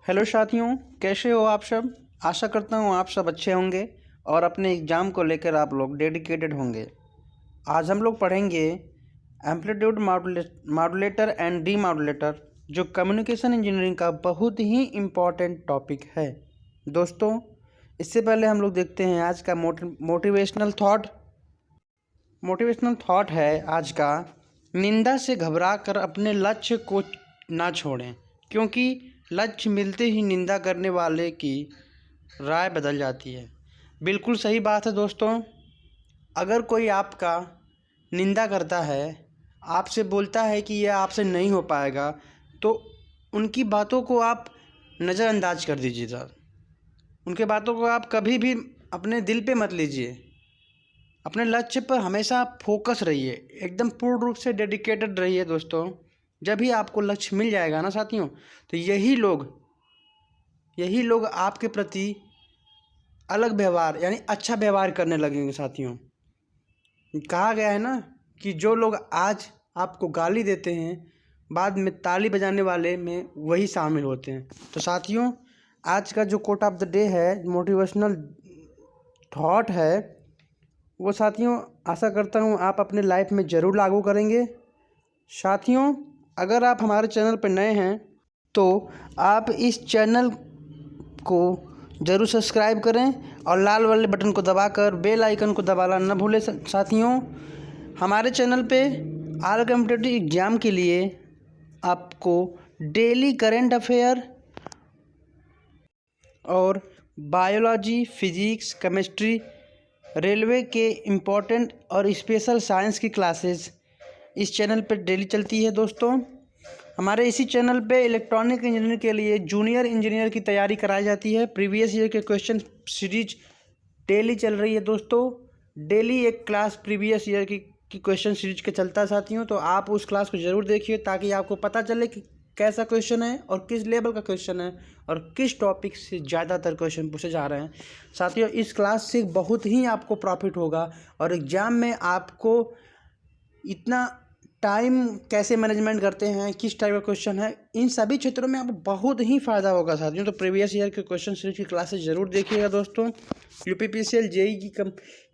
Hello साथियों, कैसे हो आप सब। आशा करता हूँ आप सब अच्छे होंगे और अपने एग्ज़ाम को लेकर आप लोग डेडिकेटेड होंगे। आज हम लोग पढ़ेंगे amplitude modulator and D modulator, जो कम्युनिकेशन इंजीनियरिंग का बहुत ही इम्पॉर्टेंट टॉपिक है। दोस्तों, इससे पहले हम लोग देखते हैं आज का मोटिवेशनल थॉट है आज का। निंदा से घबरा कर अपने लक्ष्य को ना छोड़ें, क्योंकि लक्ष्य मिलते ही निंदा करने वाले की राय बदल जाती है। बिल्कुल सही बात है दोस्तों। अगर कोई आपका निंदा करता है, आपसे बोलता है कि यह आपसे नहीं हो पाएगा, तो उनकी बातों को आप नज़रअंदाज कर दीजिएगा। उनके बातों को आप कभी भी अपने दिल पे मत लीजिए। अपने लक्ष्य पर हमेशा फोकस रहिए, एकदम पूर्ण रूप से डेडिकेटेड रहिए दोस्तों। जब भी आपको लक्ष्य मिल जाएगा ना साथियों, तो यही लोग आपके प्रति अलग व्यवहार यानी अच्छा व्यवहार करने लगेंगे साथियों। कहा गया है ना कि जो लोग आज आपको गाली देते हैं, बाद में ताली बजाने वाले में वही शामिल होते हैं। तो साथियों, आज का जो कोट ऑफ द डे है, मोटिवेशनल थॉट है, वो साथियों आशा करता हूँ आप अपने लाइफ में ज़रूर लागू करेंगे। साथियों, अगर आप हमारे चैनल पर नए हैं तो आप इस चैनल को ज़रूर सब्सक्राइब करें और लाल वाले बटन को दबाकर बेल आइकन को दबाना न भूलें। साथियों, हमारे चैनल पे ऑल कॉम्पिटिटिव एग्ज़ाम के लिए आपको डेली करंट अफेयर और बायोलॉजी, फिजिक्स, केमिस्ट्री, रेलवे के इम्पोर्टेंट और स्पेशल साइंस की क्लासेस इस चैनल पर डेली चलती है दोस्तों। हमारे इसी चैनल पे इलेक्ट्रॉनिक इंजीनियर के लिए जूनियर इंजीनियर की तैयारी कराई जाती है। प्रीवियस ईयर के क्वेश्चन सीरीज डेली चल रही है दोस्तों। डेली एक क्लास प्रीवियस ईयर की क्वेश्चन सीरीज के चलता है साथियों। तो आप उस क्लास को ज़रूर देखिए, ताकि आपको पता चले कि कैसा क्वेश्चन है और किस लेवल का क्वेश्चन है और किस टॉपिक से ज़्यादातर क्वेश्चन पूछे जा रहे हैं। साथियों, इस क्लास से बहुत ही आपको प्रॉफिट होगा और एग्ज़ाम में आपको इतना टाइम कैसे मैनेजमेंट करते हैं, किस टाइप का क्वेश्चन है, इन सभी क्षेत्रों में आपको बहुत ही फ़ायदा होगा साथियों। तो प्रीवियस ईयर के क्वेश्चन सीरीज की क्लासेस ज़रूर देखिएगा दोस्तों। यूपीपीसीएल जेई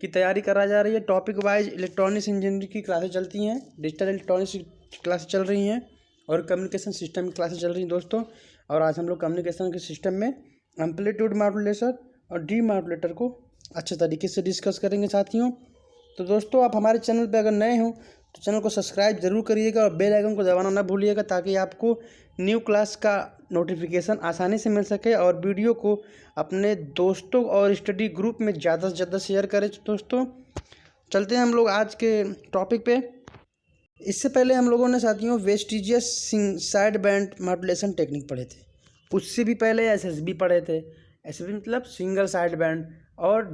की तैयारी करा जा रही है। टॉपिक वाइज इलेक्ट्रॉनिक्स इंजीनियरिंग की क्लासेस चलती हैं, डिजिटल इलेक्ट्रॉनिक्स की क्लासेस चल रही हैं और कम्युनिकेशन सिस्टम की क्लासेस चल रही हैं दोस्तों। और आज हम लोग कम्युनिकेशन के सिस्टम में एम्पलीट्यूड मॉड्यूलेटर और डी मॉड्यूलेटर को अच्छे तरीके से डिस्कस करेंगे साथियों। तो दोस्तों, आप हमारे चैनल पर अगर नए हो तो चैनल को सब्सक्राइब जरूर करिएगा और बेल आइकन को दबाना ना भूलिएगा, ताकि आपको न्यू क्लास का नोटिफिकेशन आसानी से मिल सके। और वीडियो को अपने दोस्तों और स्टडी ग्रुप में ज़्यादा से ज़्यादा शेयर करें दोस्तों। चलते हैं हम लोग आज के टॉपिक पे। इससे पहले हम लोगों ने साथियों वेस्टिजियस साइड बैंड मॉड्यूलेशन टेक्निक पढ़े थे। उससे भी पहले एसएसबी पढ़े थे। एसएसबी मतलब सिंगल साइड बैंड, और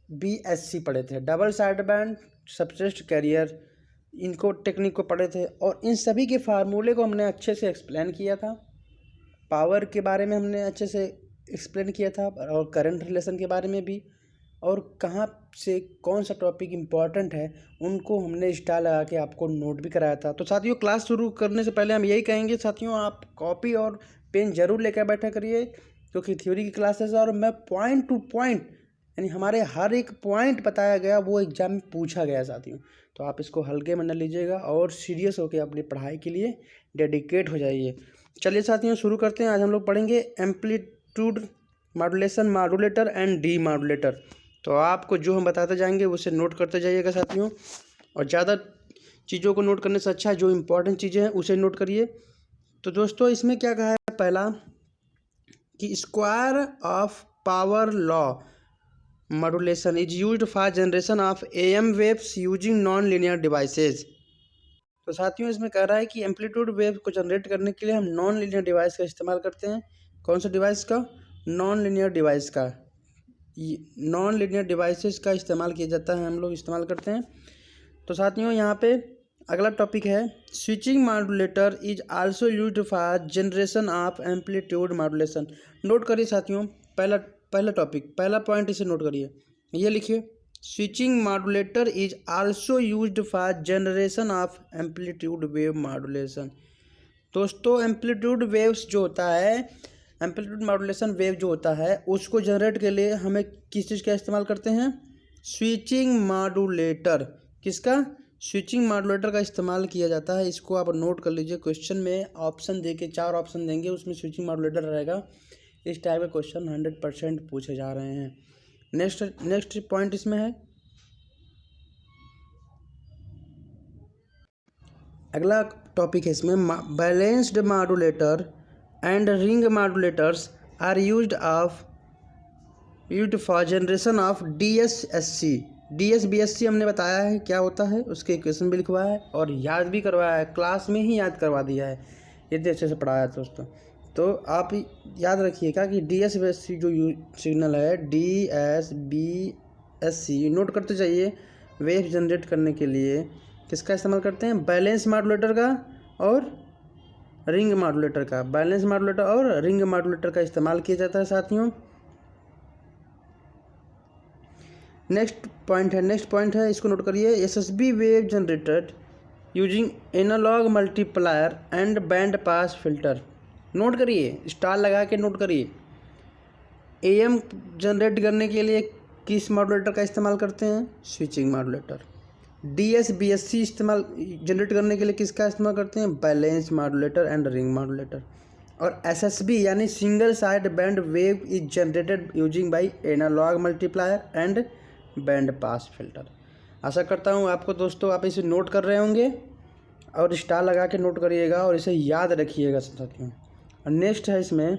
बीएससी पढ़े थे, double side band substrate carrier. इनको टेक्निक को पढ़े थे और इन सभी के फार्मूले को हमने अच्छे से एक्सप्लेन किया था। पावर के बारे में हमने अच्छे से एक्सप्लेन किया था और करंट रिलेशन के बारे में भी, और कहाँ से कौन सा टॉपिक इम्पॉर्टेंट है उनको हमने स्टार लगा के आपको नोट भी कराया था। तो साथियों, क्लास शुरू करने से पहले हम यही कहेंगे साथियों, आप कॉपी और पेन ज़रूर लेकर बैठा करिए, क्योंकि थ्योरी की क्लासेस है और मैं पॉइंट टू पॉइंट यानी हमारे हर एक पॉइंट बताया गया वो एग्जाम में पूछा गया साथियों। तो आप इसको हल्के में न लीजिएगा और सीरियस होकर अपनी पढ़ाई के लिए डेडिकेट हो जाइए। चलिए साथियों, शुरू करते हैं। आज हम लोग पढ़ेंगे amplitude modulator and D modulator. तो आपको जो हम बताते जाएंगे उसे नोट करते जाइएगा साथियों, और ज़्यादा चीज़ों को नोट करने से अच्छा है जो इम्पोर्टेंट चीज़ें हैं उसे नोट करिए। तो दोस्तों, इसमें क्या कहा है, पहला कि square of power law modulation is used for generation of am waves using non linear devices. तो साथियों, इसमें कह रहा है कि एम्पलीट्यूड वेव को जनरेट करने के लिए हम नॉन लीनियर डिवाइस का इस्तेमाल करते हैं। कौन सा डिवाइस का? नॉन लीनियर डिवाइस का। नॉन लीनियर डिवाइसेस का इस्तेमाल किया जाता है, हम लोग इस्तेमाल करते हैं। तो साथियों, यहाँ पे अगला टॉपिक है switching modulator is also used for generation of amplitude modulation. Note करिए साथियों, पहला टॉपिक, पहला पॉइंट इसे नोट करिए, ये लिखिए, switching modulator is also used for generation of amplitude wave modulation. दोस्तों, एम्पलीट्यूड वेव्स जो होता है एम्पलीट्यूड मॉड्यूलेशन वेव जो होता है उसको जनरेट के लिए हमें किस चीज़ का इस्तेमाल करते हैं? Switching modulator. किसका? स्विचिंग मॉड्यूलेटर का इस्तेमाल किया जाता है। इसको आप नोट कर लीजिए। क्वेश्चन में ऑप्शन देके 4 ऑप्शन देंगे, उसमें स्विचिंग मॉड्यूलेटर रहेगा। इस टाइप के क्वेश्चन 100% पूछे जा रहे हैं। नेक्स्ट पॉइंट इसमें है, अगला टॉपिक है इसमें, balanced modulator and ring modulators are used for generation of DSSC। DSBSC हमने बताया है क्या होता है, उसके इक्वेशन भी लिखवाया है और याद भी करवाया है, क्लास में ही याद करवा दिया है, यदि अच्छे से पढ़ाया दोस्तों। तो आप याद रखिएगा कि DSBSC जो सिग्नल है, DSBSC नोट करते जाइए। वेव जनरेट करने के लिए किसका इस्तेमाल करते हैं? बैलेंस मॉड्यूलेटर का और रिंग मॉड्यूलेटर का। बैलेंस मॉड्यूलेटर और रिंग मॉड्यूलेटर का इस्तेमाल किया जाता है साथियों। नेक्स्ट पॉइंट है, इसको नोट करिए। SSB wave generated using analog multiplier and band pass filter. Note करिए, स्टार लगा के नोट करिए। AM जनरेट करने के लिए किस मॉड्यूलेटर का इस्तेमाल करते हैं? Switching modulator. DSBSC इस्तेमाल जनरेट करने के लिए किसका इस्तेमाल करते हैं? Balance modulator and ring modulator. और SSB यानी single side band wave is generated using by analogue multiplier and band pass filter. आशा करता हूँ आपको दोस्तों आप इसे नोट कर रहे होंगे और स्टार लगा के नोट करिएगा और इसे याद रखिएगा साथियों। और नेक्स्ट है इसमें,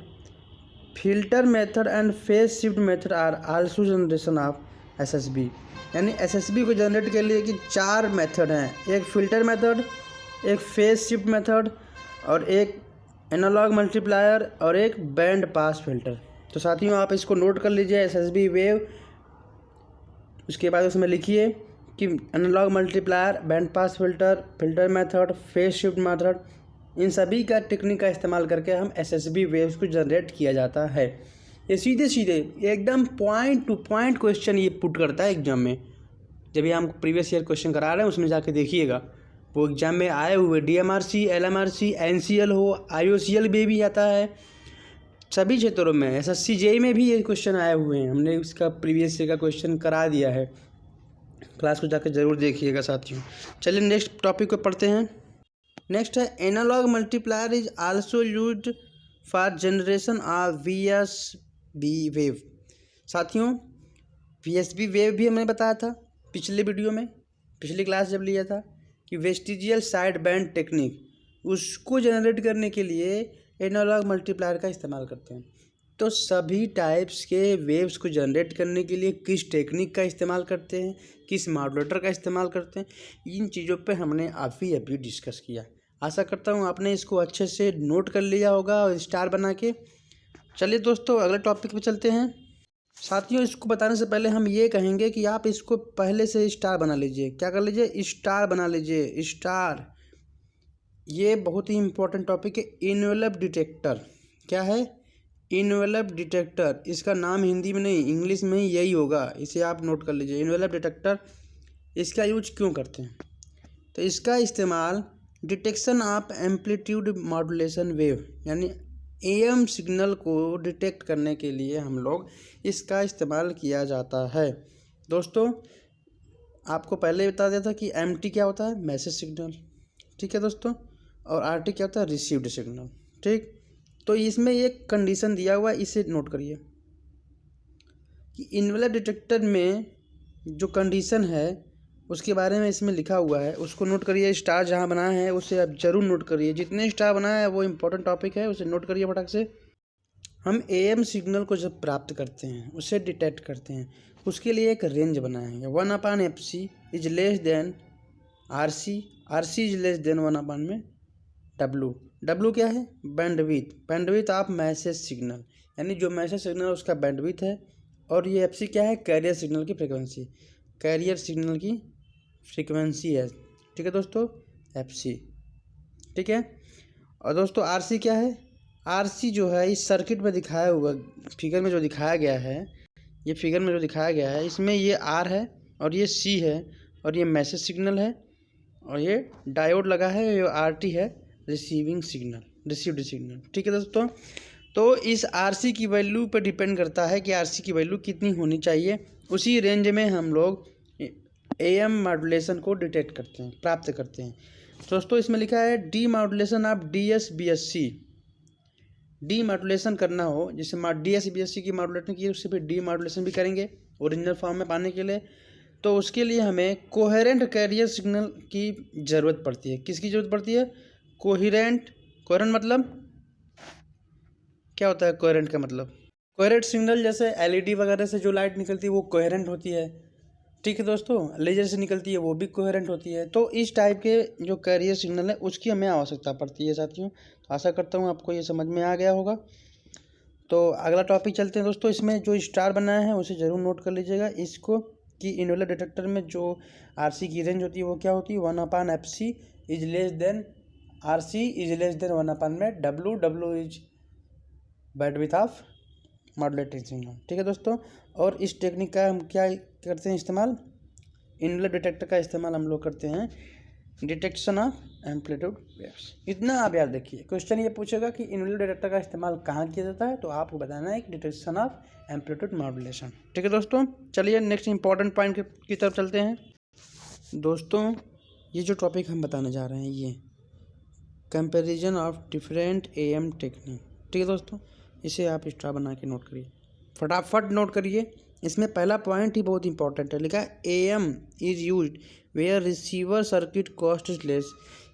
filter method and phase shift method are also generation of SSB। यानी SSB को जनरेट के लिए कि 4 मेथड हैं, एक फिल्टर मेथड, एक फेज शिफ्ट मेथड और एक एनालॉग मल्टीप्लायर और एक बैंड पास फिल्टर। तो साथियों आप इसको नोट कर लीजिए, SSB वेव। उसके बाद उसमें लिखिए कि analogue multiplier, band pass filter, filter method, phase shift method, इन सभी का टेक्निक का इस्तेमाल करके हम SSB वेव्स को जनरेट किया जाता है। ये सीधे एकदम पॉइंट टू पॉइंट क्वेश्चन ये पुट करता है एग्जाम में। जब भी हम प्रीवियस ईयर क्वेश्चन करा रहे हैं उसमें जाके देखिएगा, वो एग्जाम में आए हुए DMRC, LMRC, NCL हो, IOCL में भी आता है, सभी क्षेत्रों में। SSC JEE में भी ये क्वेश्चन आए हुए हैं। हमने उसका प्रीवियस ईयर का क्वेश्चन करा दिया है, क्लास को जाकर ज़रूर देखिएगा साथियों। चलिए नेक्स्ट टॉपिक को पढ़ते हैं। नेक्स्ट है, analog multiplier is also used for generation of VSB wave. साथियों VSB वेव भी हमने बताया था पिछले वीडियो में, पिछली क्लास जब लिया था कि वेस्टिजियल साइड बैंड टेक्निक, उसको जनरेट करने के लिए एनालॉग मल्टीप्लायर का इस्तेमाल करते हैं। तो सभी टाइप्स के वेव्स को जनरेट करने के लिए किस टेक्निक का इस्तेमाल करते हैं, किस मॉड्यूलेटर का इस्तेमाल करते हैं, इन चीज़ों पे हमने अभी डिस्कस किया। आशा करता हूँ आपने इसको अच्छे से नोट कर लिया होगा और स्टार बना के। चलिए दोस्तों अगले टॉपिक पे चलते हैं। साथियों इसको बताने से पहले हम ये कहेंगे कि आप इसको पहले से स्टार बना लीजिए। क्या कर लीजिए? स्टार बना लीजिए, स्टार। ये बहुत ही इंपॉर्टेंट टॉपिक है, इनवेलप डिटेक्टर। क्या है? Envelope detector. इसका नाम हिंदी में नहीं इंग्लिश में ही यही होगा, इसे आप नोट कर लीजिए, इनवेलप डिटेक्टर। इसका यूज क्यों करते हैं? तो इसका इस्तेमाल detection of amplitude modulation wave यानी AM सिग्नल को डिटेक्ट करने के लिए हम लोग इसका इस्तेमाल किया जाता है। दोस्तों आपको पहले बता दिया था कि MT क्या होता है? मैसेज सिग्नल, ठीक है दोस्तों, और RT क्या होता है? रिसीव्ड सिग्नल, ठीक। तो इसमें एक कंडीशन दिया हुआ है, इसे नोट करिए कि इनवेलप डिटेक्टर में जो कंडीशन है उसके बारे में इसमें लिखा हुआ है, उसको नोट करिए। स्टार जहाँ बनाया है उसे आप ज़रूर नोट करिए, जितने स्टार बनाया है वो इम्पोर्टेंट टॉपिक है, उसे नोट करिए फटाक से। हम AM सिग्नल को जब प्राप्त करते हैं, उसे डिटेक्ट करते हैं, उसके लिए एक रेंज बनाया है। 1/FC is less than RC, RC is less than 1/में W। W क्या है? Bandwidth. Bandwidth of message signal, यानी जो मैसेज सिग्नल उसका बैंडविथ है। और ये FC क्या है? कैरियर सिग्नल की फ्रिक्वेंसी, कैरियर सिग्नल की फ्रीक्वेंसी है, ठीक है दोस्तों, FC, ठीक है। और दोस्तों RC क्या है? RC जो है इस सर्किट में दिखाया हुआ फिगर में जो दिखाया गया है, ये फिगर में जो दिखाया गया है, इसमें ये R है और ये C है और ये मैसेज सिग्नल है और ये डायोड लगा है, ये RT है, रिसीविंग सिग्नल, रिसीव्ड सिग्नल, ठीक है दोस्तों। तो इस आरसी की वैल्यू पर डिपेंड करता है कि आरसी की वैल्यू कितनी होनी चाहिए। उसी रेंज में हम लोग एएम मॉड्यूलेशन को डिटेक्ट करते हैं, प्राप्त करते हैं। दोस्तों इसमें लिखा है D modulation of DSBSC। D modulation करना हो, जैसे DSBSC की मॉड्यूलेशन की उससे फिर डी मॉड्यूलेशन भी करेंगे ओरिजिनल फॉर्म में पाने के लिए। तो उसके लिए हमें कोहेरेंट कैरियर सिग्नल की ज़रूरत पड़ती है। किसकी ज़रूरत पड़ती है? कोहेरेंट मतलब क्या होता है? कोहेरेंट का मतलब कोहेरेंट सिग्नल, जैसे LED वगैरह से जो लाइट निकलती है वो कोहेरेंट होती है, ठीक है दोस्तों। लेजर से निकलती है वो भी कोहेरेंट होती है। तो इस टाइप के जो कैरियर सिग्नल है उसकी हमें आवश्यकता पड़ती है साथियों। तो आशा करता हूँ आपको ये समझ में आ गया होगा। तो अगला टॉपिक चलते हैं दोस्तों। इसमें जो स्टार बनाया है उसे ज़रूर नोट कर लीजिएगा इसको, कि इनवेलर डिटेक्टर में जो RC की रेंज होती है वो क्या होती है? 1/FC is less than RC is less than 1/में W is bandwidth of modulating signal, ठीक है दोस्तों। और इस टेक्निक का हम क्या करते हैं इस्तेमाल? इनवेलर डिटेक्टर का इस्तेमाल हम लोग करते हैं डिटेक्शन ऑफ एम्पलीट्यूड वेव्स। इतना आप याद रखिए। क्वेश्चन ये पूछेगा कि इनवेलर डिटेक्टर का इस्तेमाल कहाँ किया जाता है, तो आपको बताना है कि डिटेक्शन ऑफ एम्पलीट्यूड मॉड्यूलेशन, ठीक है दोस्तों। चलिए नेक्स्ट इंपॉर्टेंट पॉइंट की तरफ चलते हैं दोस्तों। ये जो टॉपिक हम बताने जा रहे हैं ये comparison of different AM technique, ठीक है दोस्तों। इसे आप स्टार बना के नोट करिए, फटाफट नोट करिए। इसमें पहला पॉइंट ही बहुत इंपॉर्टेंट है, लिखा है AM is used where receiver circuit cost is less.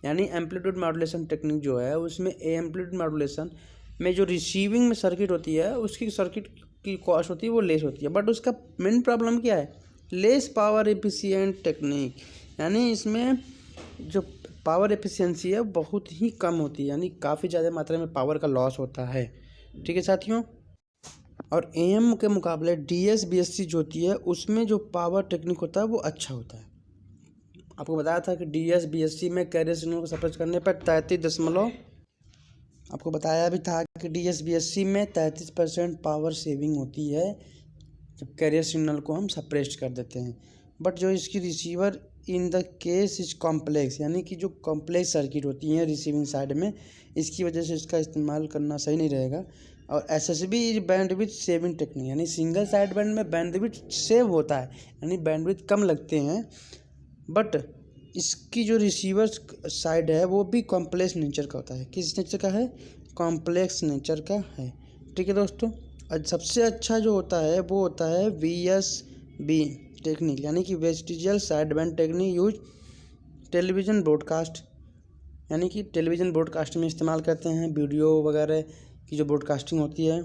यानी एम्पलीट्यूड मॉड्यूलेशन टेक्निक जो है उसमें एम्पलीट्यूड मॉड्यूलेशन में जो रिसीविंग में सर्किट होती है उसकी सर्किट की कॉस्ट होती है वो लेस होती है। बट उसका मेन प्रॉब्लम क्या है? Less power efficient technique. यानी इसमें जो पावर एफिशिएंसी है बहुत ही कम होती है, यानी काफ़ी ज़्यादा मात्रा में पावर का लॉस होता है, ठीक है साथियों। और AM के मुकाबले DSBSC जो होती है उसमें जो पावर टेक्निक होता है वो अच्छा होता है। आपको बताया था कि DSBSC में कैरियर सिग्नल को सप्रेस करने पर 33 आपको बताया भी था कि DSBSC में 33% पावर सेविंग होती है जब कैरियर सिग्नल को हम सप्रेस कर देते हैं। बट जो इसकी receiver in the case is complex, यानी कि जो कॉम्प्लेक्स सर्किट होती हैं रिसीविंग साइड में, इसकी वजह से इसका इस्तेमाल करना सही नहीं रहेगा। और SSB is bandwidth saving technique, यानी सिंगल साइड बैंड में बैंडविड्थ सेव होता है, यानी बैंडविड्थ कम लगते हैं। बट इसकी जो रिसीवर साइड है वो भी कॉम्प्लेक्स नेचर का होता है। किस नेचर का है? कॉम्प्लेक्स नेचर का है, ठीक है दोस्तों। और सबसे अच्छा जो होता है वो होता है VSB टेक्निक, यानी कि vestigial side band technique use television broadcast, यानी कि टेलीविज़न ब्रॉडकास्ट में इस्तेमाल करते हैं। वीडियो वगैरह की जो ब्रॉडकास्टिंग होती है,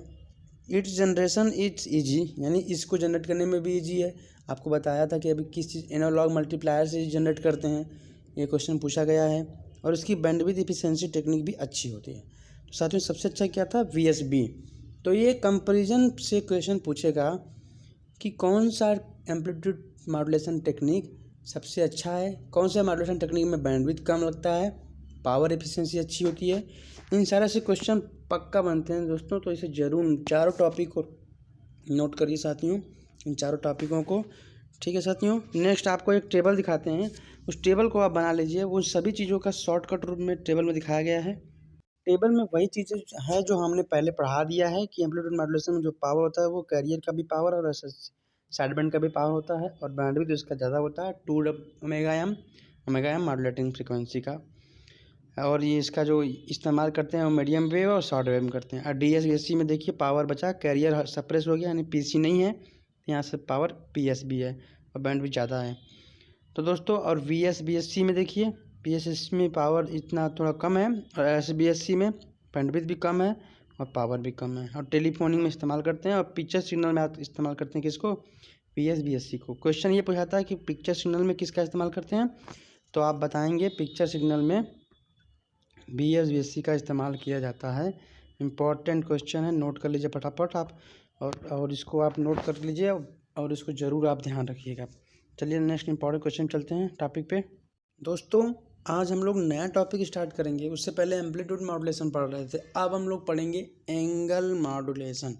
इट्स जनरेशन इट्स ईजी, यानी इसको जनरेट करने में भी ईजी है। आपको बताया था कि अभी किस चीज़ एनालॉग मल्टीप्लायर से जनरेट करते हैं, ये क्वेश्चन पूछा गया है। और इसकी बैंडविड्थ एफिशिएंसी टेक्निक भी अच्छी होती है। तो साथ में सबसे अच्छा क्या था? VSB। तो ये कंपैरिजन से क्वेश्चन पूछेगा कि कौन सा एम्पलीट्यूड मॉड्यूलेशन टेक्निक सबसे अच्छा है, कौन सा मॉड्यूलेशन टेक्निक में बैंडविड्थ कम लगता है, पावर एफिशिएंसी अच्छी होती है। इन सारे से क्वेश्चन पक्का बनते हैं दोस्तों। तो इसे ज़रूर चारों टॉपिक को नोट करिए साथियों, इन चारों टॉपिकों को, ठीक है साथियों। नेक्स्ट आपको एक टेबल दिखाते हैं, उस टेबल को आप बना लीजिए। वो सभी चीज़ों का शॉर्टकट रूप में टेबल में दिखाया गया है। टेबल में वही चीज़ें है जो हमने पहले पढ़ा दिया है कि एम्पलीट्यूड मॉड्यूलेशन में जो पावर होता है वो कैरियर का भी पावर और साइड बैंड का भी पावर होता है, और बैंडविड्थ उसका ज़्यादा होता है 2 ओमेगा एम मॉड्यूलेटिंग फ्रिक्वेंसी का। और ये इसका जो इस्तेमाल करते हैं वो मीडियम वेव और शॉर्ट वेव में करते हैं। और DSBSC में देखिए पावर बचा, कैरियर सप्रेस हो गया, यानी PC नहीं है, यहाँ से पावर PSB है और बैंडविड्थ ज़्यादा है। तो दोस्तों और VSBSC में देखिए, PSBSC में पावर इतना थोड़ा कम है, और SBSC में बैंडविड्थ भी कम है और पावर भी कम है। और टेलीफोनिंग में इस्तेमाल करते हैं, और पिक्चर सिग्नल में आप इस्तेमाल करते हैं किसको? PSBSC को। क्वेश्चन ये पूछाता है कि पिक्चर सिग्नल में किसका इस्तेमाल करते हैं, तो आप बताएंगे पिक्चर सिग्नल में BSBSC का इस्तेमाल किया जाता है। इम्पॉर्टेंट क्वेश्चन है, नोट कर लीजिए फटाफट आप, और इसको आप नोट कर लीजिए और इसको ज़रूर आप ध्यान रखिएगा। चलिए नेक्स्ट इंपॉर्टेंट क्वेश्चन चलते हैं टॉपिक पे। दोस्तों आज हम लोग नया टॉपिक स्टार्ट करेंगे। उससे पहले एम्पलीट्यूड मॉड्यूलेशन पढ़ रहे थे, अब हम लोग पढ़ेंगे एंगल मॉड्यूलेशन।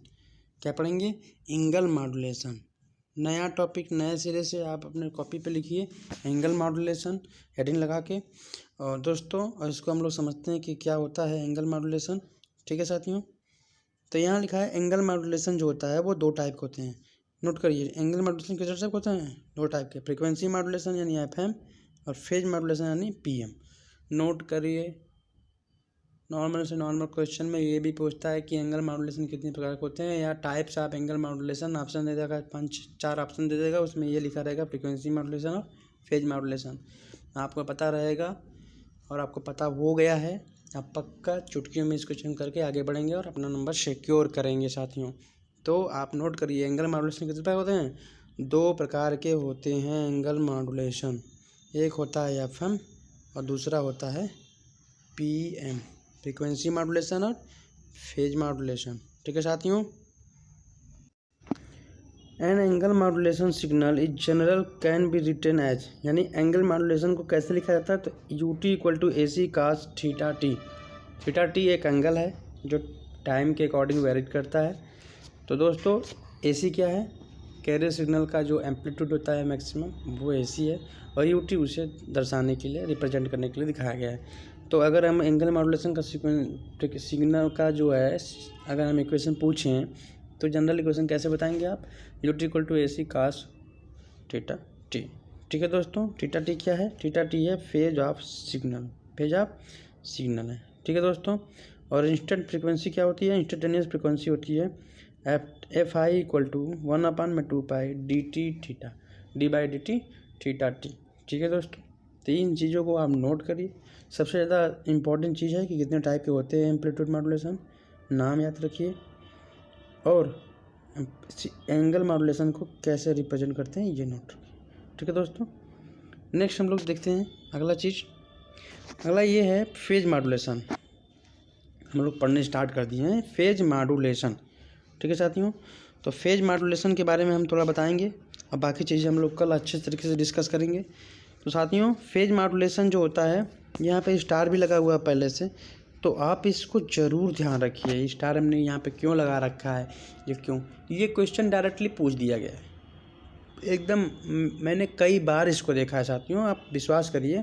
क्या पढ़ेंगे? Angle modulation. नया टॉपिक नए सिरे से आप अपने कॉपी पे लिखिए, एंगल मॉड्यूलेशन हेडिंग लगा के। और दोस्तों और इसको हम लोग समझते हैं कि क्या होता है एंगल मॉड्यूलेशन, ठीक है साथियों। तो यहाँ लिखा है एंगल मॉड्यूलेशन जो होता है वो दो टाइप के होते हैं। नोट करिए, एंगल मॉड्यूलेशन किस टाइप के होते हैं? दो टाइप के, फ्रीक्वेंसी मॉड्यूलेशन यानी FM और फेज मॉड्यूलेशन यानी PM। नोट करिए, नॉर्मल से नॉर्मल क्वेश्चन में ये भी पूछता है कि एंगल मॉड्यूलेशन कितने प्रकार के होते हैं या types of angle modulation, option दे देगा 5-4 ऑप्शन दे देगा, उसमें ये लिखा रहेगा फ्रीक्वेंसी मॉड्यूलेशन और फेज मॉड्यूलेशन। आपको पता रहेगा और आपको पता हो गया है, आप पक्का चुटकियों में इस क्वेश्चन करके आगे बढ़ेंगे और अपना नंबर सिक्योर करेंगे साथियों। तो आप नोट करिए, एंगल मॉड्यूलेशन कितने प्रकार होते हैं? 2 प्रकार के होते हैं एंगल मॉड्यूलेशन, एक होता है FM और दूसरा होता है PM, फ्रीक्वेंसी मॉड्यूलेशन और फेज मॉड्यूलेशन। ठीक है साथियों। An angle modulation signal is general can be written as, यानी एंगल मॉड्यूलेशन को कैसे लिखा जाता है? तो UT = AC cos theta T. Theta T एक एंगल है जो टाइम के अकॉर्डिंग वेरी करता है। तो दोस्तों AC क्या है? कैरियर सिग्नल का जो एम्पलीट्यूड होता है मैक्सिमम, वो AC है, और UT उसे दर्शाने के लिए, रिप्रेजेंट करने के लिए दिखाया गया है। तो अगर हम एंगल मॉड्यूलेशन का सिग्नल का जो है, अगर हम इक्वेशन पूछें तो जनरल इक्वेशन कैसे बताएंगे आप? UT = AC cos theta T. ठीक है दोस्तों, थीटा टी क्या है? थीटा टी है phase of signal, phase of signal है। ठीक है दोस्तों। और इंस्टेंट फ्रीक्वेंसी क्या होती है? इंस्टेंटेनियस फ्रीक्वेंसी होती है FI = 1/2π dt theta, d/dt theta T. ठीक है दोस्तों, तो इन चीज़ों को आप नोट करिए। सबसे ज़्यादा इम्पॉर्टेंट चीज़ है कि कितने टाइप के होते हैं एम्पलीट्यूड मॉड्यूलेशन, नाम याद रखिए, और एंगल मॉड्यूलेशन को कैसे रिप्रेजेंट करते हैं ये नोट रखिए। ठीक है दोस्तों। नेक्स्ट हम लोग देखते हैं अगला चीज़। अगला ये है फेज मॉड्यूलेशन। हम लोग पढ़ने स्टार्ट कर दिए हैं फेज मॉड्यूलेशन। ठीक है साथियों। तो फेज मॉड्यूलेशन के बारे में हम थोड़ा बताएंगे और बाकी चीज़ें हम लोग कल अच्छे तरीके से डिस्कस करेंगे। तो साथियों फेज मॉड्यूलेशन जो होता है, यहाँ पे स्टार भी लगा हुआ है पहले से, तो आप इसको ज़रूर ध्यान रखिए। स्टार हमने यहाँ पे क्यों लगा रखा है, ये क्यों? ये क्वेश्चन डायरेक्टली पूछ दिया गया है एकदम। मैंने कई बार इसको देखा है साथियों, आप विश्वास करिए,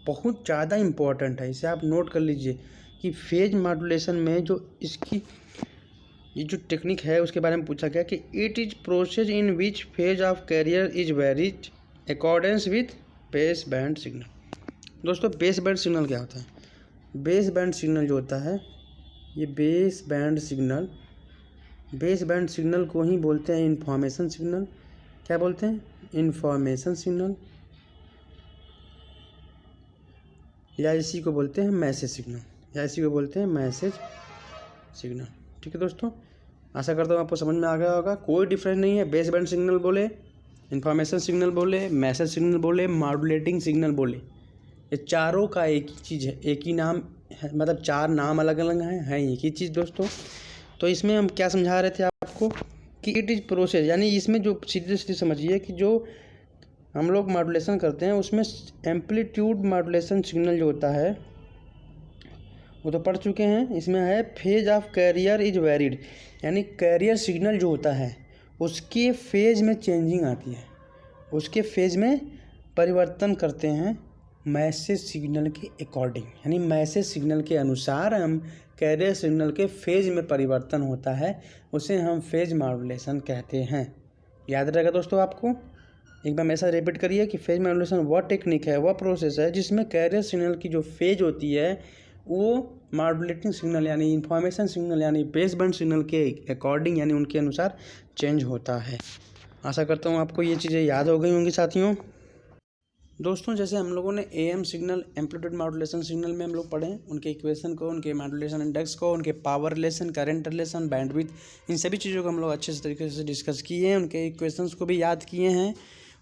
बहुत ज़्यादा इम्पोर्टेंट है। इसे आप नोट कर लीजिए कि फेज मॉड्यूलेशन में जो इसकी ये जो टेक्निक है उसके बारे में पूछा गया कि it is process in which phase of carrier is varies accordance with base band signal. दोस्तों बेस बैंड सिग्नल क्या होता है? बेस बैंड सिग्नल जो होता है, ये बेस बैंड सिग्नल को ही बोलते हैं इंफॉर्मेशन सिग्नल। क्या बोलते हैं? इंफॉर्मेशन सिग्नल, या इसी को बोलते हैं मैसेज सिग्नल, या इसी को बोलते हैं मैसेज सिग्नल। ठीक है दोस्तों, आशा करता हूँ आपको समझ में आ गया होगा। कोई डिफरेंस नहीं है, बेस बैंड सिग्नल बोले, इंफॉर्मेशन सिग्नल बोले, मैसेज सिग्नल बोले, मॉड्यूलेटिंग सिग्नल बोले, ये चारों का एक ही चीज़ है, एक ही नाम है, मतलब 4 नाम अलग अलग हैं एक ही चीज़ दोस्तों। तो इसमें हम क्या समझा रहे थे आपको कि इट इज़ प्रोसेस, यानी इसमें जो सीधे सीधे समझिए कि जो हम लोग मॉड्यूलेशन करते हैं उसमें एम्पलीट्यूड मॉड्यूलेशन सिग्नल जो होता है वो तो पढ़ चुके हैं। इसमें है phase of carrier is varied, यानी कैरियर सिग्नल जो होता है उसके फेज में चेंजिंग आती है, उसके फेज में परिवर्तन करते हैं मैसेज सिग्नल के अकॉर्डिंग, यानी मैसेज सिग्नल के अनुसार हम कैरियर सिग्नल के फेज में परिवर्तन होता है, उसे हम फेज मॉड्यूलेशन कहते हैं। याद रहेगा दोस्तों आपको। एक बार ऐसा रिपीट करिए कि फेज मॉड्यूलेशन वह टेक्निक है, वह प्रोसेस है जिसमें कैरियर सिग्नल की जो फेज होती है वो मॉड्यूलेटिंग सिग्नल यानी इंफॉर्मेशन सिग्नल यानी बेस बैंड सिग्नल के अकॉर्डिंग यानी उनके अनुसार चेंज होता है। आशा करता हूँ आपको ये चीज़ें याद हो गई होंगी साथियों। दोस्तों जैसे हम लोगों ने AM signal, amplitude modulation signal में हम लोग पढ़े, उनके इक्वेशन को, उनके मॉड्यूलेशन इंडेक्स को, उनके power relation, current relation, bandwidth, इन सभी चीज़ों को हम लोग अच्छे तरीके से डिस्कस किए हैं, उनके इक्वेशंस को भी याद किए हैं।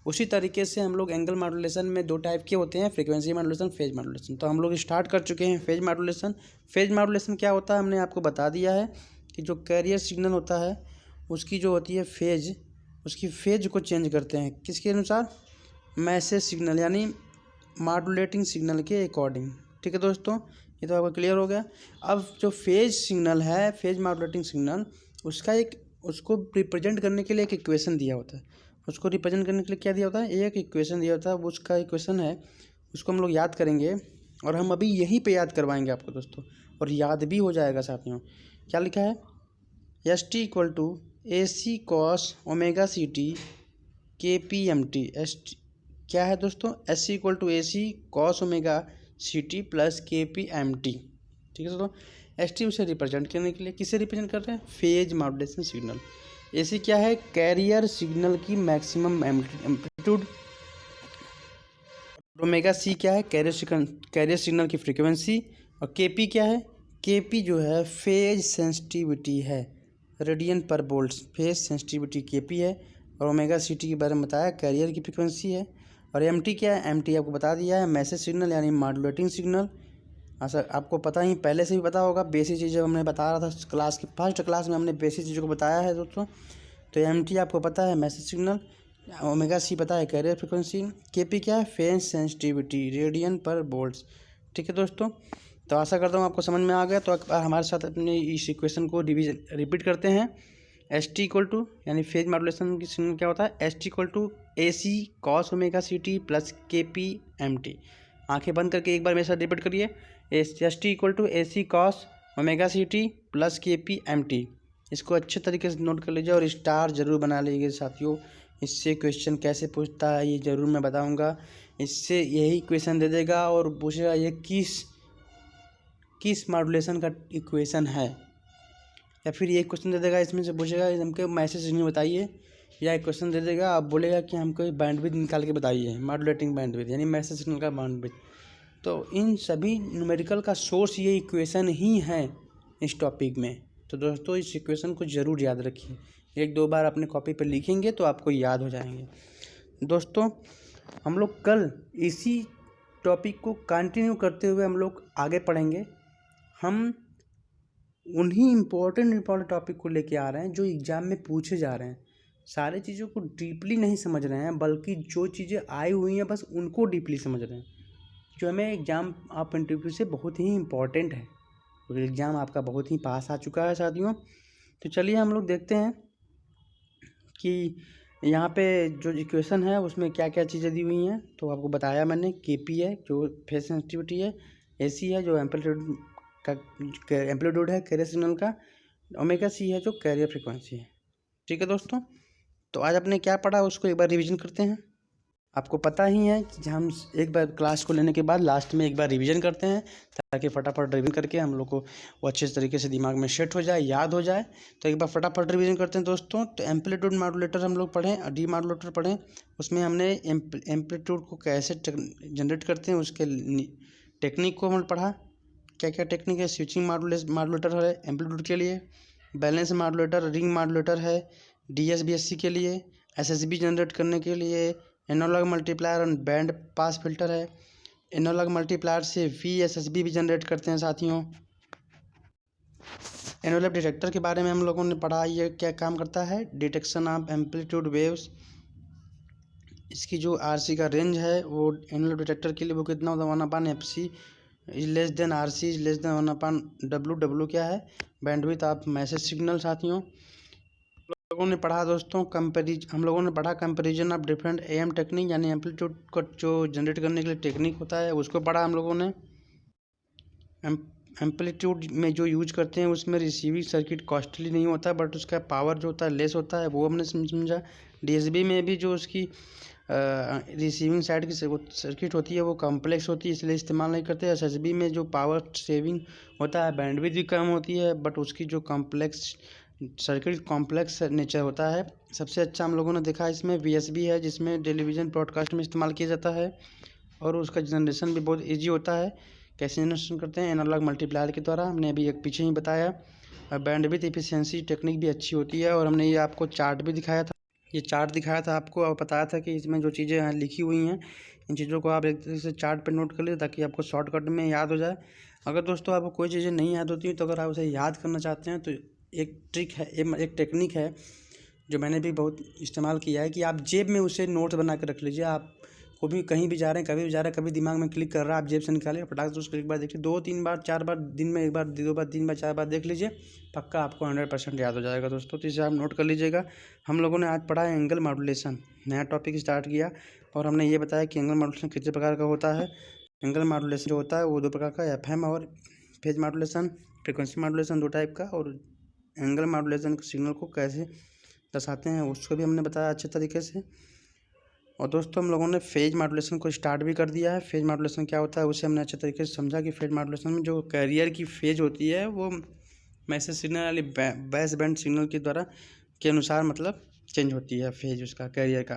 उसी तरीके से हम लोग एंगल मॉड्यूलेशन में 2 टाइप के होते हैं, फ्रीक्वेंसी मॉड्यूलेशन, फेज मॉड्यूलेशन। तो हम लोग स्टार्ट कर चुके हैं फेज मॉड्यूलेशन। फेज मॉड्यूलेशन क्या होता है हमने आपको बता दिया है कि जो कैरियर सिग्नल होता है उसकी जो होती है फेज, उसकी फेज को चेंज करते हैं किसके अनुसार? मैसेज सिग्नल यानी मॉड्यूलेटिंग सिग्नल के अकॉर्डिंग। ठीक है दोस्तों, ये तो आपको क्लियर हो गया। अब जो फेज सिग्नल है, फेज मॉड्यूलेटिंग सिग्नल, उसको रिप्रेजेंट करने के लिए एक इक्वेशन दिया होता है। उसको रिप्रेजेंट करने के लिए क्या दिया होता है? एक इक्वेशन दिया होता है, वो उसका इक्वेशन है, उसको हम लोग याद करेंगे और हम अभी यहीं पे याद करवाएंगे आपको दोस्तों, और याद भी हो जाएगा साथियों। क्या लिखा है? S T equal to A C cos omega C T के पी एम टी। एस क्या है दोस्तों? S C equal to A C cos omega C T plus के पी एम टी। ठीक है दोस्तों, एस टी उसे रिप्रेजेंट करने के लिए किसे रिप्रेजेंट कर रहे हैं? Phase modulation signal. A c क्या है? कैरियर सिग्नल की मैक्सिमम एम्पलीट्यूड। ओमेगा सी क्या है? कैरियर सिग्नल की फ्रीक्वेंसी। और के पी क्या है? के पी जो है फेज सेंसिटिविटी है, रेडियन पर volt phase sensitivity k p है। और ओमेगा सी टी के बारे में बताया, कैरियर की फ्रीक्वेंसी है। और एम टी क्या है? एम टी आपको बता दिया है, मैसेज सिग्नल यानी मॉड्यूलेटिंग सिग्नल। अच्छा, आपको पता ही पहले से भी पता होगा, बेसिक चीज़ें हमने बता रहा था क्लास की फर्स्ट क्लास में, हमने बेसिक चीज़ों को बताया है दोस्तों। तो एम टी आपको पता है मैसेज सिग्नल, ओमेगा सी पता है कैरियर फ्रिक्वेंसी, के पी क्या है? फेज सेंसिटिविटी रेडियन पर वोल्ट्स। ठीक है दोस्तों, तो आशा करता हूँ आपको समझ में आ गया। तो हमारे साथ अपने इस इक्वेशन को रिपीट करते हैं। एस टी इक्वल टू यानी फेज मॉड्यूलेशन की सिग्नल क्या होता है? S T equal to A C cos omega C T plus के पी एम टी। आँखें बंद करके एक बार मेरे साथ रिपीट करिए। S T equal to A C cos omega C T plus के पी एम टी। इसको अच्छे तरीके से नोट कर लीजिए और स्टार जरूर बना लीजिए साथियों। इससे क्वेश्चन कैसे पूछता है ये ज़रूर मैं बताऊंगा। इससे यही क्वेश्चन दे देगा और पूछेगा ये किस मॉड्यूलेशन का इक्वेशन है, या फिर ये क्वेश्चन दे देगा इसमें से पूछेगा हमको मैसेज नहीं बताइए, या एक क्वेश्चन दे देगा आप बोलेगा कि हमको बैंडविड्थ निकाल के बताइए, मॉड्यूलेटिंग बैंडविड्थ यानी मैसेज सिग्नल का बैंडविड्थ। तो इन सभी न्यूमेरिकल का सोर्स ये इक्वेशन ही है इस टॉपिक में। तो दोस्तों इस इक्वेशन को ज़रूर याद रखिए, एक दो बार अपने कॉपी पर लिखेंगे तो आपको याद हो जाएंगे। दोस्तों हम लोग कल इसी टॉपिक को कंटिन्यू करते हुए हम लोग आगे पढ़ेंगे। हम उन्हीं इम्पोर्टेंट टॉपिक को लेके आ रहे हैं जो एग्ज़ाम में पूछे जा रहे हैं। सारे चीज़ों को डीपली नहीं समझ रहे हैं, बल्कि जो चीज़ें आई हुई हैं बस उनको डीपली समझ रहे हैं, जो हमें एग्ज़ाम आप इंटरव्यू से बहुत ही इम्पोर्टेंट है। तो एग्ज़ाम आपका बहुत ही पास आ चुका है साथियों। तो चलिए हम लोग देखते हैं कि यहाँ पे जो इक्वेशन है उसमें क्या क्या चीज़ें दी हुई हैं। तो आपको बताया मैंने, के पी है जो फेज सेंसिटिविटी है, ए सी है जो एम्पलीट्यूड है कैरियर सिग्नल का, ओमेगा सी है जो कैरियर फ्रिक्वेंसी है। ठीक है दोस्तों, तो आज आपने क्या पढ़ा उसको एक बार रिवीजन करते हैं। आपको पता ही है कि हम एक बार क्लास को लेने के बाद लास्ट में एक बार रिवीजन करते हैं, ताकि फटाफट रिवीजन करके हम लोग को वो अच्छे तरीके से दिमाग में सेट हो जाए, याद हो जाए। तो एक बार फटाफट रिवीजन करते हैं दोस्तों। तो एम्पलीट्यूड मॉड्यूलेटर हम लोग पढ़ें और डी मॉड्यूलेटर पढ़ें। उसमें हमने एम्पलीट्यूड को कैसे जनरेट करते हैं उसके टेक्निक को हमने पढ़ा। क्या क्या टेक्निक है? स्विचिंग मॉड्यूलेटर है एम्पलीट्यूड के लिए, बैलेंस मॉड्यूलेटर, रिंग मॉड्यूलेटर है DSBSC के लिए, SSB जनरेट करने के लिए, एनालॉग मल्टीप्लायर और बैंड पास फिल्टर है। एनालॉग मल्टीप्लायर से VSSB भी जनरेट करते हैं साथियों। एनवेलप डिटेक्टर के बारे में हम लोगों ने पढ़ा, ये क्या काम करता है? Detection of amplitude waves. इसकी जो RC का रेंज है वो एनवेलप डिटेक्टर के लिए वो कितना होता है? 1/FC is less than RC is less then 1/W। W क्या है? बैंडविड्थ ऑफ मैसेज सिग्नल साथियों। लोगों ने पढ़ा दोस्तों हम लोगों ने पढ़ा comparison of different AM technique, यानी एम्पलीट्यूड को जो जनरेट करने के लिए टेक्निक होता है उसको पढ़ा हम लोगों ने। एम्पलीट्यूड में जो यूज करते हैं उसमें रिसीविंग सर्किट कॉस्टली नहीं होता, बट उसका पावर जो होता है लेस होता है, वो हमने समझा। DSB में भी जो उसकी रिसीविंग साइड की सर्किट होती है वो कॉम्प्लेक्स होती है, इसलिए इस्तेमाल नहीं करते। SSB में जो पावर सेविंग होता है, बैंडविड्थ भी कम होती है, बट उसकी जो सर्किट कॉम्प्लेक्स नेचर होता है। सबसे अच्छा हम लोगों ने देखा इसमें VSB है, जिसमें टेलीविज़न ब्रॉडकास्ट में इस्तेमाल किया जाता है, और उसका जनरेशन भी बहुत ईजी होता है। कैसे जनरेशन करते हैं? एनालॉग मल्टीप्लायर के द्वारा, हमने अभी एक पीछे ही बताया। और बैंडविड्थ एफिशिएंसी टेक्निक भी अच्छी होती है, और हमने ये आपको चार्ट भी दिखाया था। ये चार्ट दिखाया था आपको और बताया था कि इसमें जो चीज़ें यहाँ लिखी हुई हैं इन चीज़ों को आप एक तरह से चार्ट पे नोट कर लीजिए, ताकि आपको शॉर्टकट में याद हो जाए। अगर दोस्तों आपको कोई चीज़ें नहीं याद होती तो अगर आप उसे याद करना चाहते हैं तो एक ट्रिक है, एक टेक्निक है जो मैंने भी बहुत इस्तेमाल किया है, कि आप जेब में उसे नोट बना के रख लीजिए। आप को भी कहीं भी जा रहे हैं, कभी भी जा रहे हैं, कभी दिमाग में क्लिक कर रहा है, आप जेब से निकालिए फटाक से उसको एक बार देखिए, 2-3 बार 4 बार, दिन में एक बार 2 बार 3 बार 4 बार देख लीजिए, पक्का आपको 100% याद हो जाएगा दोस्तों। तो इसे आप नोट कर लीजिएगा। हम लोगों ने आज पढ़ा है एंगल मॉड्यूलेशन, नया टॉपिक स्टार्ट किया, और हमने ये बताया कि एंगल मॉड्यूलेशन कितने प्रकार का होता है। एंगल मॉड्यूलेशन जो होता है वो 2 प्रकार का, FM और phase modulation, frequency modulation 2 type का, और एंगल मॉड्यूलेशन सिग्नल को कैसे दर्शाते हैं उसको भी हमने बताया अच्छे तरीके से। और दोस्तों हम लोगों ने फेज मॉड्यूलेशन को स्टार्ट भी कर दिया है। फेज मॉड्यूलेशन क्या होता है उसे हमने अच्छे तरीके से समझा कि फेज मॉड्यूलेशन में जो कैरियर की फेज होती है वो मैसेज सिग्नल वाली बेस बैंड सिग्नल के द्वारा के अनुसार मतलब चेंज होती है फेज उसका कैरियर का।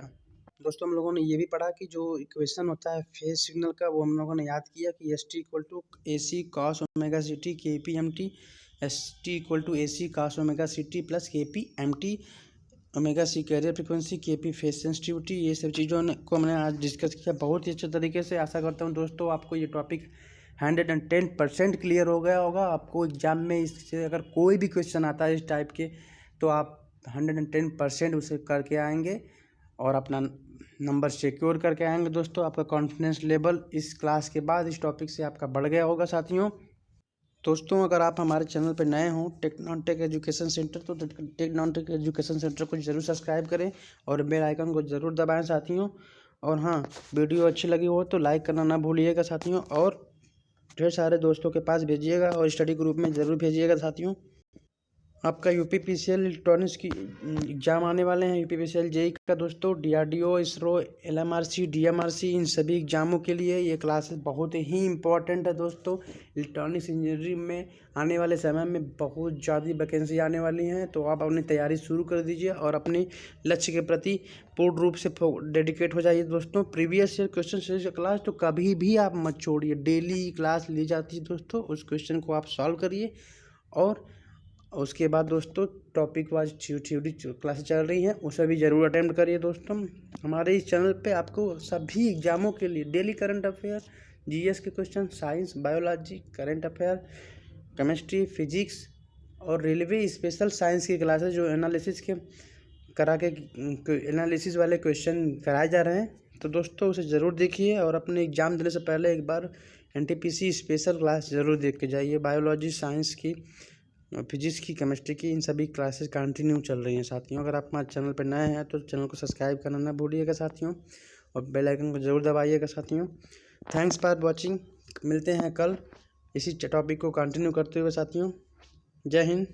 दोस्तों हम लोगों ने ये भी पढ़ा कि जो इक्वेशन होता है फेज सिग्नल का वो हम लोगों ने याद किया कि s T equal to A C cos omega C T के P M T, s T equal to A C cos omega C T plus के P M t omega c carrier frequency, k p phase sensitivity. ये सब चीज़ों को हमने आज discuss किया बहुत ही अच्छे तरीके से। आशा करता हूँ दोस्तों आपको ये टॉपिक 110% क्लियर हो गया होगा। आपको एग्जाम में इससे अगर कोई भी क्वेश्चन आता है इस टाइप के तो आप 110% उसे करके आएंगे और अपना नंबर सिक्योर करके आएंगे। दोस्तों आपका कॉन्फिडेंस लेवल इस क्लास के बाद इस टॉपिक से आपका बढ़ गया होगा साथियों। दोस्तों अगर आप हमारे चैनल पर नए हों tech non tech education centre तो tech non tech education centre को ज़रूर सब्सक्राइब करें और बेल आइकन को ज़रूर दबाएं साथियों। और हाँ, वीडियो अच्छी लगी हो तो लाइक करना ना भूलिएगा साथियों, और ढेर सारे दोस्तों के पास भेजिएगा और स्टडी ग्रुप में ज़रूर भेजिएगा साथियों। आपका यूपीपीसीएल इलेक्ट्रॉनिक्स की एग्ज़ाम आने वाले हैं। यूपीपीसीएल जेई का दोस्तों डीआरडीओ, इसरो, एलएमआरसी, डीएमआरसी इन सभी एग्ज़ामों के लिए ये क्लासेस बहुत ही इंपॉर्टेंट है दोस्तों। इलेक्ट्रॉनिक्स इंजीनियरिंग में आने वाले समय में बहुत ज़्यादा वैकेंसी आने वाली हैं, तो आप अपनी तैयारी शुरू कर दीजिए और अपने लक्ष्य के प्रति पूर्ण रूप से डेडिकेट हो जाइए दोस्तों। प्रीवियस ईयर क्वेश्चन सीरीज का क्लास तो कभी भी आप मत छोड़िए, डेली क्लास ली जाती है दोस्तों। उस क्वेश्चन को आप सॉल्व करिए और उसके बाद दोस्तों टॉपिक वाइज थ्योरी क्लासेस चल रही हैं उसे भी ज़रूर अटेम्प्ट करिए दोस्तों। हमारे इस चैनल पे आपको सभी एग्ज़ामों के लिए डेली करंट अफेयर, जीएस के question, science, biology, current affair, chemistry, physics और रेलवे स्पेशल साइंस की क्लासेस जो एनालिसिस के एनालिसिस वाले क्वेश्चन कराए जा रहे हैं। तो दोस्तों उसे ज़रूर देखिए और अपने एग्ज़ाम देने से पहले एक बार एनटीपीसी स्पेशल क्लास ज़रूर देख के जाइए। बायोलॉजी, साइंस की, फिजिक्स की, केमिस्ट्री की इन सभी क्लासेस कंटिन्यू चल रही हैं साथियों। अगर आप हमारे चैनल पर नए हैं तो चैनल को सब्सक्राइब करना ना भूलिएगा साथियों और बेल आइकन को ज़रूर दबाइएगा साथियों। Thanks for watching. मिलते हैं कल इसी टॉपिक को कंटिन्यू करते हुए साथियों। जय हिंद।